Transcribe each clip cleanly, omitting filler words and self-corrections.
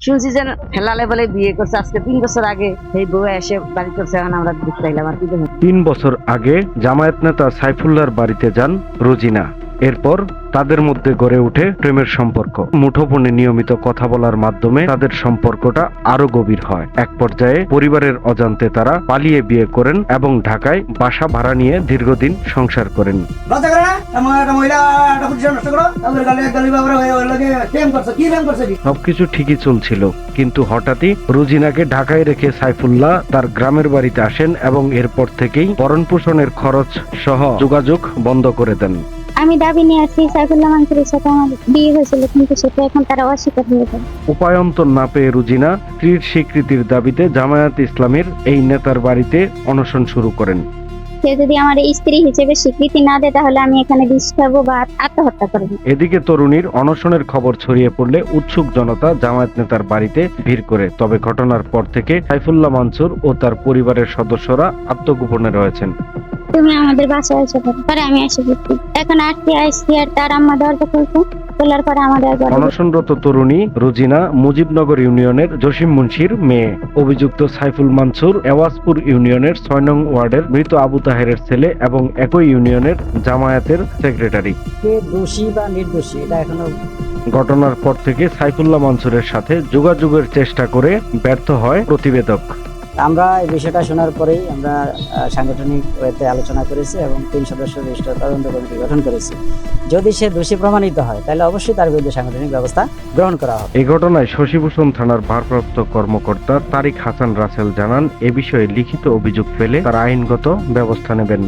শুনছি যে হেলালে বলে বিয়ে করছে আজকে 3 বছর আগে, এই বউ এসে বাড়ি করছে। এখন আমরা দেখতে এলাম আর কি দেখুন। 3 বছর আগে জামায়াত নেতা সাইফুল্লাহর বাড়িতে যান রোজিনা। এরপর তাদের মধ্যে গড়ে ওঠে প্রেমের সম্পর্ক। মুঠোফোনে নিয়মিত কথা বলার মাধ্যমে তাদের সম্পর্কটা আরো গভীর হয়। এক পর্যায়ে পরিবারের অজান্তে তারা পালিয়ে বিয়ে করেন এবং ঢাকায় বাসা ভাড়া নিয়ে দীর্ঘদিন সংসার করেন। সবকিছু ঠিকই চলছিল, কিন্তু হঠাৎই রোজিনাকে ঢাকায় রেখে সাইফুল্লাহ তার গ্রামের বাড়িতে আসেন এবং এরপর থেকেই ভরণ পোষণের খরচ সহ যোগাযোগ বন্ধ করে দেন। আমি দাবি নিয়ে আসি সাইফুল্লাহ মানসুরের সাথে আমার বিয়ে হয়েছিল, কিন্তু সেটা এখন তারা অস্বীকার হয়ে যায়। উপায়ন্তর না পেয়ে রোজিনা স্ত্রীর স্বীকৃতির দাবিতে জামায়াত ইসলামের এই নেতার বাড়িতে অনশন শুরু করেন। সে যদি আমার স্ত্রী হিসেবে স্বীকৃতি না দেয় তাহলে আমি এখানে বিষ খাবো বা আত্মহত্যা করব। এদিকে তরুণীর অনশনের খবর ছড়িয়ে পড়লে উৎসুক জনতা জামায়াত নেতার বাড়িতে ভিড় করে। তবে ঘটনার পর থেকে সাইফুল্লাহ মানসুর ও তার পরিবারের সদস্যরা আত্মগোপনে রয়েছেন। তুমি আমাদের বাসায় এসে পরে আমি এসে পড়ছি, এখন আটকে আসছি আর তার আম্মা দরজা খুলছে, তোলার পরে আমাদের অনশনরত তরুণী রোজিনা মুজিবনগর ইউনিয়নের জসিম মুন্সির মেয়ে। অভিযুক্ত সাইফুল মানসুর এওয়াজপুর ইউনিয়নের 6 নং ওয়ার্ডের মৃত আবু তাহেরের ছেলে এবং একই ইউনিয়নের জামায়াতের সেক্রেটারি। কে দোষী বা নির্দোষী এটা এখনো ঘটনার পর থেকে সাইফুল্লাহ মানসুরের সাথে যোগাযোগের চেষ্টা করে ব্যর্থ হয় প্রতিবেদক। আমরা এই বিষয়টা শোনার পরেই আমরা সাংগঠনিক ওয়েতে আলোচনা করেছি এবং 3 সদস্য বিশিষ্ট তদন্ত কমিটি গঠন করেছি। যদি সে দোষী প্রমাণিত হয় তাহলে অবশ্যই তার বিরুদ্ধে সাংগঠনিক ব্যবস্থা গ্রহণ করা হবে। এই ঘটনায় শশীভূষণ থানার ভারপ্রাপ্ত কর্মকর্তা তারিক হাসান রাসেল জানান, এ বিষয়ে লিখিত অভিযোগ পেলে তারা আইনগত ব্যবস্থা নেবেন।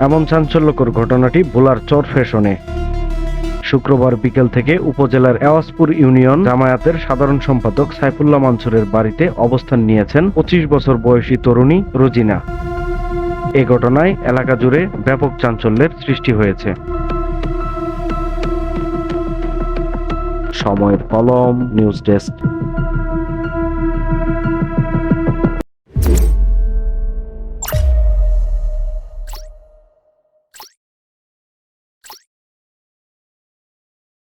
এমন চাঞ্চল্যকর ঘটনাটি ভোলার চর ফ্যাশনে। শুক্রবার বিকেল থেকে উপজেলার এওয়াজপুর ইউনিয়ন জামায়াতের সাধারণ সম্পাদক সাইফুল্লাহ মানসুরের বাড়িতে অবস্থান নিয়েছেন 25 বছর বয়সী তরুণী রোজিনা। এ ঘটনায় এলাকা জুড়ে ব্যাপক চাঞ্চল্যের সৃষ্টি হয়েছে। সময়ের কলম, নিউজ ডেস্ক।